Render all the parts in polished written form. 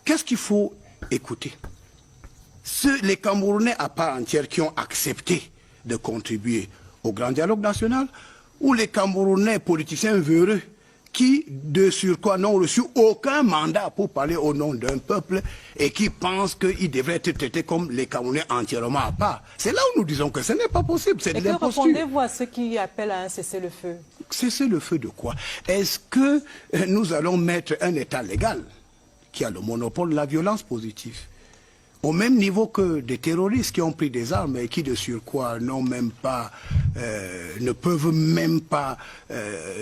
qu'est-ce qu'il faut écouter? Les Camerounais à part entière qui ont accepté de contribuer au grand dialogue national, ou les Camerounais politiciens véreux qui, de surcroît, n'ont reçu aucun mandat pour parler au nom d'un peuple et qui pensent qu'ils devraient être traités comme les Camerounais entièrement à part. C'est là où nous disons que ce n'est pas possible, c'est de l'imposture. Et que répondez-vous à ceux qui appellent à un cessez-le-feu? Cessez-le-feu de quoi? Est-ce que nous allons mettre un État légal qui a le monopole de la violence positive au même niveau que des terroristes qui ont pris des armes et qui de surcroît n'ont même pas, ne peuvent même pas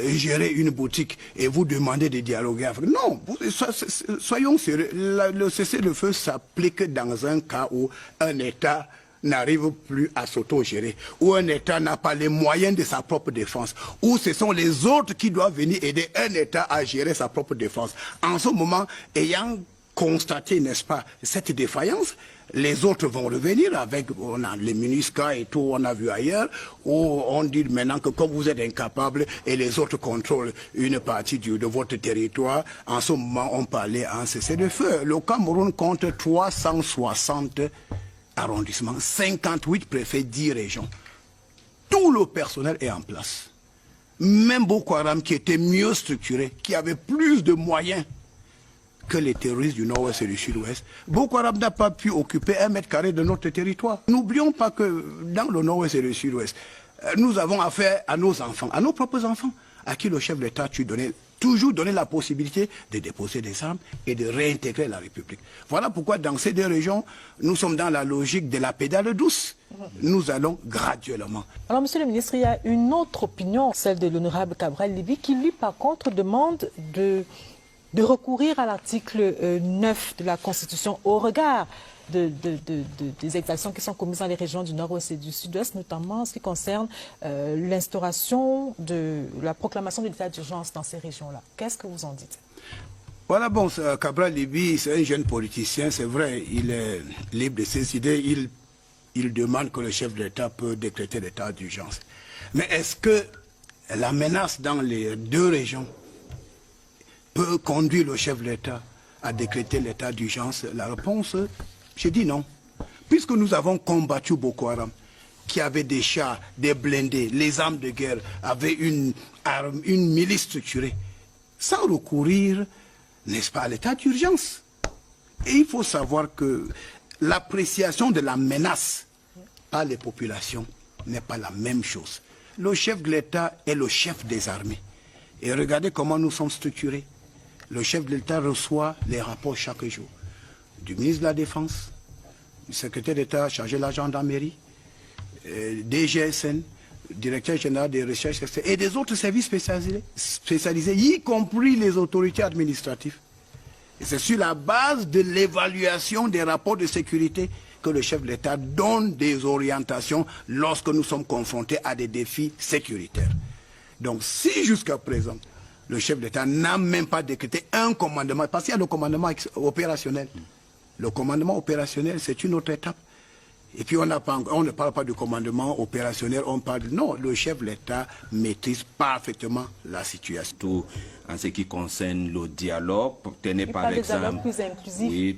gérer une boutique et vous demander de dialoguer avec. Non, soyons sérieux. Le cessez-le-feu s'applique dans un cas où un État n'arrive plus à s'auto-gérer, où un État n'a pas les moyens de sa propre défense, où ce sont les autres qui doivent venir aider un État à gérer sa propre défense. En ce moment, ayant constater, n'est-ce pas, cette défaillance, les autres vont revenir avec, on a les MINUSCA et tout, on a vu ailleurs, où on dit maintenant que comme vous êtes incapable et les autres contrôlent une partie de votre territoire, en ce moment on parlait en cessez-le-feu. Le Cameroun compte 360 arrondissements, 58 préfets, 10 régions. Tout le personnel est en place. Même Boko Haram qui était mieux structuré, qui avait plus de moyens que les terroristes du nord-ouest et du sud-ouest, Boko Haram n'a pas pu occuper 1 mètre carré de notre territoire. N'oublions pas que dans le nord-ouest et le sud-ouest, nous avons affaire à nos enfants, à nos propres enfants, à qui le chef de l'État toujours donné la possibilité de déposer des armes et de réintégrer la République. Voilà pourquoi dans ces 2 régions, nous sommes dans la logique de la pédale douce. Nous allons graduellement. Alors, monsieur le ministre, il y a une autre opinion, celle de l'honorable Cabral Libby, qui lui, par contre, demande de recourir à l'article 9 de la Constitution au regard des exactions qui sont commises dans les régions du Nord-Ouest et du Sud-Ouest, notamment en ce qui concerne l'instauration de la proclamation de l'état d'urgence dans ces régions-là. Qu'est-ce que vous en dites? Voilà, bon, Cabral Libby, c'est un jeune politicien, c'est vrai, il est libre de ses idées, il demande que le chef de l'État peut décréter l'état d'urgence. Mais est-ce que la menace dans les 2 régions peut conduire le chef de l'État à décréter l'état d'urgence? La réponse, je dis non. Puisque nous avons combattu Boko Haram, qui avait des chars, des blindés, les armes de guerre, avait une milice structurée, sans recourir, n'est-ce pas, à l'état d'urgence. Et il faut savoir que l'appréciation de la menace par les populations n'est pas la même chose. Le chef de l'État est le chef des armées. Et regardez comment nous sommes structurés. Le chef de l'État reçoit les rapports chaque jour du ministre de la Défense, du secrétaire d'État chargé de la gendarmerie, DGSN, directeur général des recherches et des autres services spécialisés, y compris les autorités administratives. Et c'est sur la base de l'évaluation des rapports de sécurité que le chef de l'État donne des orientations lorsque nous sommes confrontés à des défis sécuritaires. Donc si jusqu'à présent, le chef d'État n'a même pas décrété un commandement, parce qu'il y a le commandement opérationnel. Le commandement opérationnel, c'est une autre étape. Et puis on ne parle pas du commandement opérationnel, on parle de... Non, le chef de l'État maîtrise parfaitement la situation. Tout en ce qui concerne le dialogue, tenez par exemple,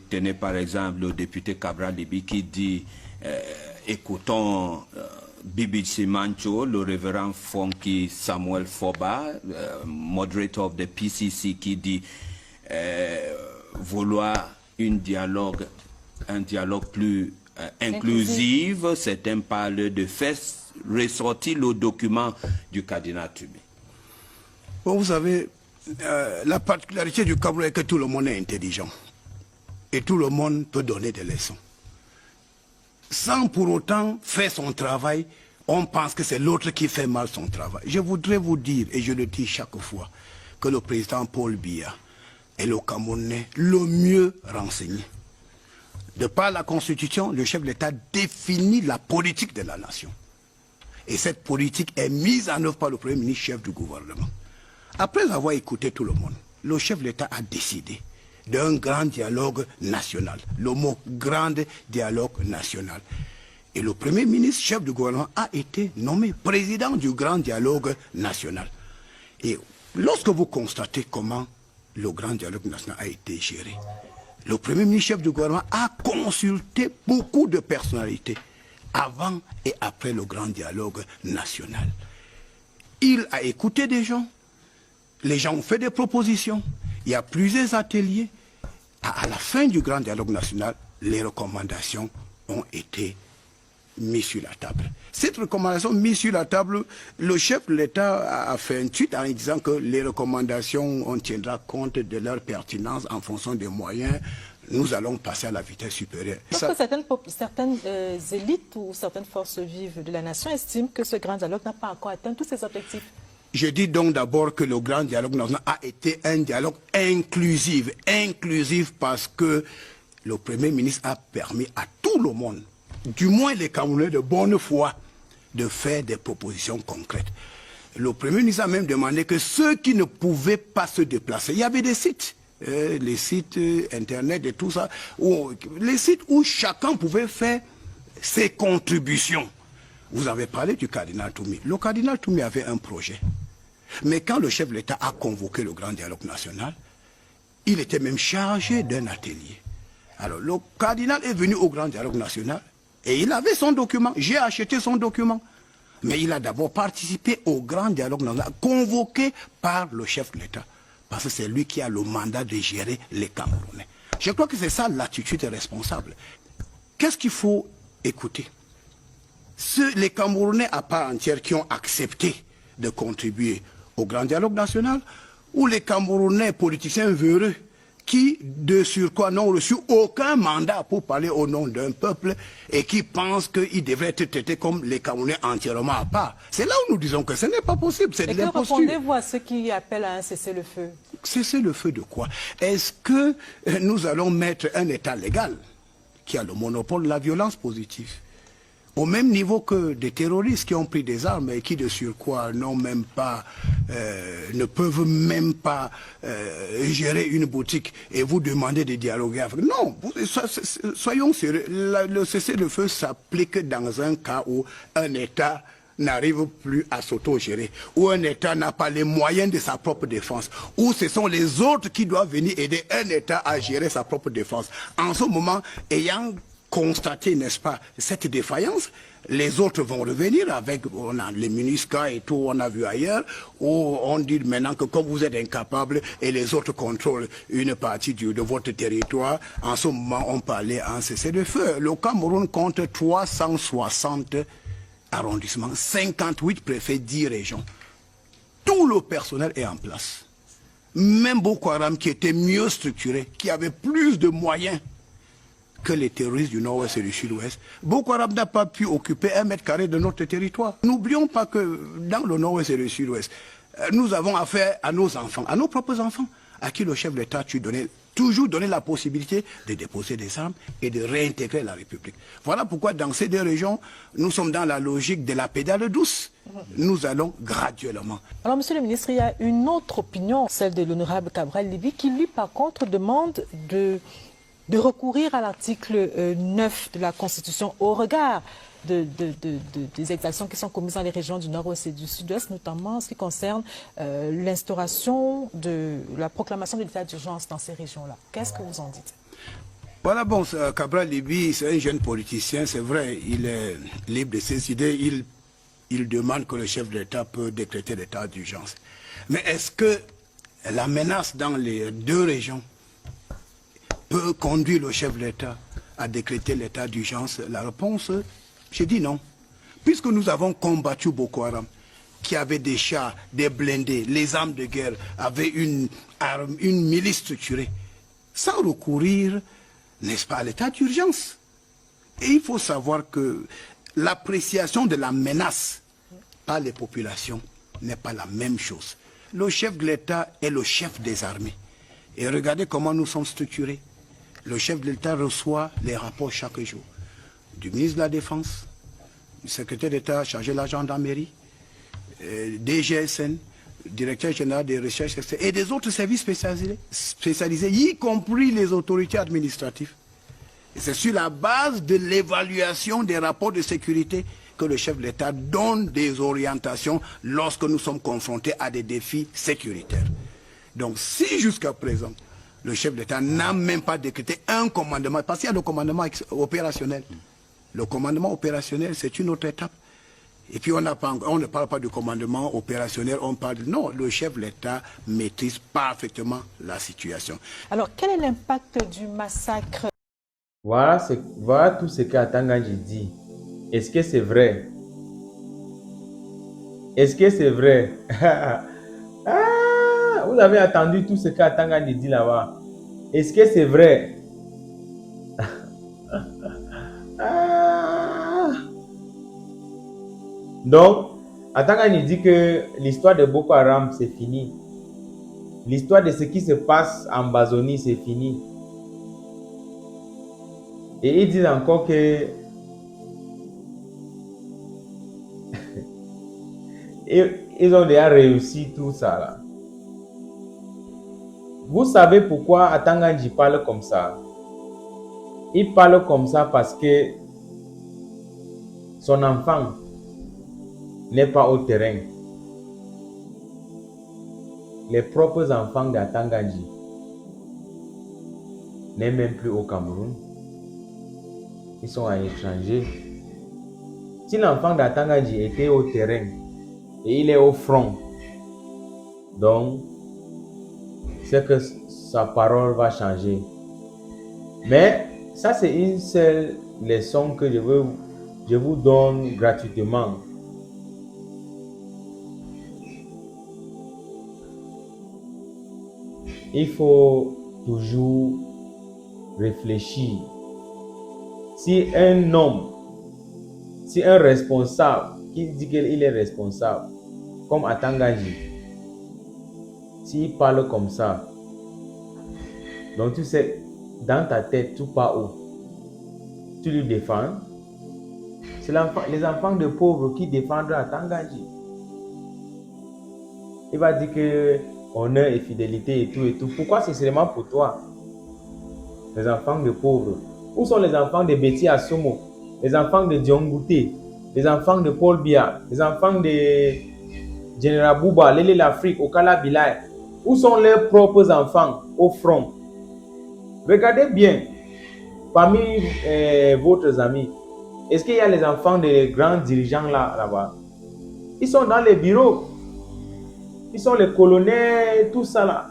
tenez par exemple le député Cabral Libby qui dit, écoutons Bibi Simancho, le révérend Fonky Samuel Foba, moderator of the PCC, qui dit vouloir un dialogue plus inclusif. Certains parlent de faire ressortir le document du cardinal Tumi. Bon, vous savez, la particularité du Cameroun est que tout le monde est intelligent. Et tout le monde peut donner des leçons. Sans pour autant faire son travail, on pense que c'est l'autre qui fait mal son travail. Je voudrais vous dire, et je le dis chaque fois, que le président Paul Biya est le Camerounais le mieux renseigné. De par la Constitution, le chef de l'État définit la politique de la nation. Et cette politique est mise en œuvre par le Premier ministre, chef du gouvernement. Après avoir écouté tout le monde, le chef de l'État a décidé d'un grand dialogue national. Le mot grand dialogue national. Et le Premier ministre, chef du gouvernement, a été nommé président du grand dialogue national. Et lorsque vous constatez comment le grand dialogue national a été géré, le Premier ministre chef du gouvernement a consulté beaucoup de personnalités avant et après le grand dialogue national. Il a écouté des gens, les gens ont fait des propositions, il y a plusieurs ateliers. À la fin du grand dialogue national, les recommandations ont été mises sur la table. Cette recommandation mise sur la table, le chef de l'État a fait un tweet en disant que les recommandations, on tiendra compte de leur pertinence en fonction des moyens. Nous allons passer à la vitesse supérieure. Parce que certaines élites ou certaines forces vives de la nation estiment que ce grand dialogue n'a pas encore atteint tous ses objectifs. Je dis donc d'abord que le grand dialogue national a été un dialogue inclusif. Inclusif parce que le Premier ministre a permis à tout le monde, du moins les Camerounais de bonne foi, de faire des propositions concrètes. Le Premier ministre a même demandé que ceux qui ne pouvaient pas se déplacer, il y avait des sites, les sites internet et tout ça, les sites où chacun pouvait faire ses contributions. Vous avez parlé du cardinal Toumi. Le cardinal Toumi avait un projet. Mais quand le chef de l'État a convoqué le grand dialogue national, il était même chargé d'un atelier. Alors le cardinal est venu au grand dialogue national et il avait son document. J'ai acheté son document. Mais il a d'abord participé au grand dialogue national convoqué par le chef de l'État. Parce que c'est lui qui a le mandat de gérer les Camerounais. Je crois que c'est ça l'attitude responsable. Qu'est-ce qu'il faut écouter? Les Camerounais à part entière qui ont accepté de contribuer au grand dialogue national, ou les Camerounais politiciens véreux qui, de surcroît, n'ont reçu aucun mandat pour parler au nom d'un peuple et qui pensent qu'ils devraient être traités comme les Camerounais entièrement à part. C'est là où nous disons que ce n'est pas possible, c'est de l'imposture. Et que répondez-vous à ceux qui appellent à un cessez-le-feu? Cessez-le-feu de quoi? Est-ce que nous allons mettre un État légal qui a le monopole de la violence positive au même niveau que des terroristes qui ont pris des armes et qui de surcroît n'ont même pas, ne peuvent même pas gérer une boutique et vous demander de dialoguer avec. Non, soyons sérieux. Le cessez-le-feu s'applique dans un cas où un État n'arrive plus à s'auto-gérer, où un État n'a pas les moyens de sa propre défense, où ce sont les autres qui doivent venir aider un État à gérer sa propre défense. En ce moment, ayant constater, n'est-ce pas, cette défaillance, les autres vont revenir avec, on a les MINUSCA et tout, on a vu ailleurs, où on dit maintenant que comme vous êtes incapable et les autres contrôlent une partie de votre territoire, en ce moment on parlait en cessez-le-feu. Le Cameroun compte 360 arrondissements, 58 préfets, 10 régions. Tout le personnel est en place. Même Boko Haram qui était mieux structuré, qui avait plus de moyens que les terroristes du nord-ouest et du sud-ouest, Boko Haram n'a pas pu occuper 1 mètre carré de notre territoire. N'oublions pas que dans le nord-ouest et le sud-ouest, nous avons affaire à nos enfants, à nos propres enfants, à qui le chef de l'État toujours donné la possibilité de déposer des armes et de réintégrer la République. Voilà pourquoi dans ces deux régions, nous sommes dans la logique de la pédale douce. Nous allons graduellement. Alors, monsieur le ministre, il y a une autre opinion, celle de l'honorable Cabral Libby, qui lui, par contre, demande de recourir à l'article 9 de la Constitution au regard des exactions qui sont commises dans les régions du Nord-Ouest et du Sud-Ouest, notamment en ce qui concerne l'instauration de la proclamation de l'état d'urgence dans ces régions-là. Qu'est-ce que vous en dites? Voilà, bon, Cabral Libby, c'est un jeune politicien, c'est vrai, il est libre de ses idées, il demande que le chef de l'État peut décréter l'état d'urgence. Mais est-ce que la menace dans les deux régions peut conduire le chef de l'État à décréter l'état d'urgence? La réponse, je dis non. Puisque nous avons combattu Boko Haram, qui avait des chars, des blindés, les armes de guerre, avait une milice structurée, sans recourir, n'est-ce pas, à l'état d'urgence. Et il faut savoir que l'appréciation de la menace par les populations n'est pas la même chose. Le chef de l'État est le chef des armées. Et regardez comment nous sommes structurés. Le chef de l'État reçoit les rapports chaque jour du ministre de la Défense, du secrétaire d'État chargé de la gendarmerie, DGSN, directeur général des recherches et des autres services spécialisés, y compris les autorités administratives. Et c'est sur la base de l'évaluation des rapports de sécurité que le chef de l'État donne des orientations lorsque nous sommes confrontés à des défis sécuritaires. Donc si jusqu'à présent, le chef d'État n'a même pas décrété un commandement, parce qu'il y a le commandement opérationnel. Le commandement opérationnel, c'est une autre étape. Et puis on ne parle pas du commandement opérationnel, on parle... Non, le chef de l'État maîtrise parfaitement la situation. Alors, quel est l'impact du massacre? Voilà tout ce qu'Atanganji dit. Est-ce que c'est vrai? Est-ce que c'est vrai? Ah, vous avez entendu tout ce qu'Atanganji dit là-bas. Est-ce que c'est vrai? Ah. Donc, Atanganji dit que l'histoire de Boko Haram, c'est fini. L'histoire de ce qui se passe en Bazonie, c'est fini. Et ils disent encore que ils ont déjà réussi tout ça là. Vous savez pourquoi Atanganji parle comme ça? Il parle comme ça parce que son enfant n'est pas au terrain. Les propres enfants d'Atanganji n'est même plus au Cameroun. Ils sont à l'étranger. Si l'enfant d'Atanganji était au terrain et il est au front, donc c'est que sa parole va changer. Mais ça, c'est une seule leçon que je vous donne gratuitement. Il faut toujours réfléchir. Si un homme, si un responsable qui dit qu'il est responsable, comme Atanganji, s'il parle comme ça, donc tu sais, dans ta tête, tout part où? Tu lui défends. C'est les enfants de pauvres qui défendent Atanganji. Il va dire que honneur et fidélité et tout et tout. Pourquoi c'est seulement pour toi? Les enfants de pauvres. Où sont les enfants de Betty Assomo? Les enfants de Diongouté? Les enfants de Paul Biya? Les enfants de General Bouba, Lélé l'Afrique, Okala Bilay? Où sont leurs propres enfants au front? Regardez bien, parmi vos amis, est-ce qu'il y a les enfants des grands dirigeants là-bas? Ils sont dans les bureaux. Ils sont les colonels, tout ça là.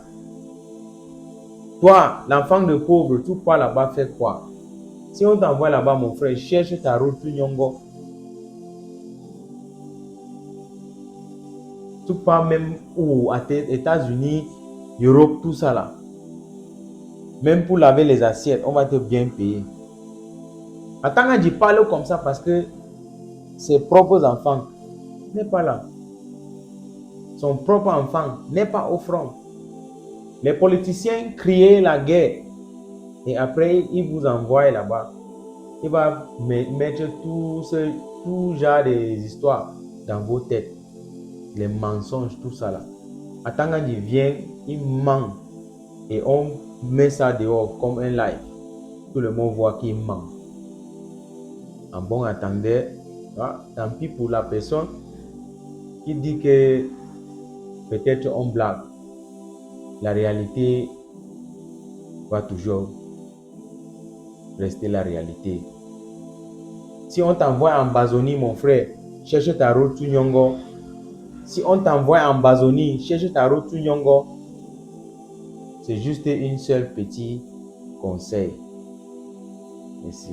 Toi, l'enfant de pauvre, tu pars là-bas, fais quoi? Si on t'envoie là-bas, mon frère, cherche ta route, Nyongo. Tu pars même où? À États-Unis, Europe, tout ça là. Même pour laver les assiettes, on va te bien payer. Atanganji parle comme ça parce que ses propres enfants n'est pas là. Son propre enfant n'est pas au front. Les politiciens crient la guerre et après ils vous envoient là-bas. Il va mettre tout genre des histoires dans vos têtes. Les mensonges, tout ça là. Atanganji vient, il ment et on met ça dehors comme un live. Tout le monde voit qu'il ment. En bon entendeur, tant pis pour la personne qui dit que peut-être on blague. La réalité va toujours rester la réalité. Si on t'envoie en Bazonie, mon frère, cherche ta route Nyongo. Si on t'envoie en Bazonie, cherche ta route Nyongo. C'est juste une seule petit conseil. Merci.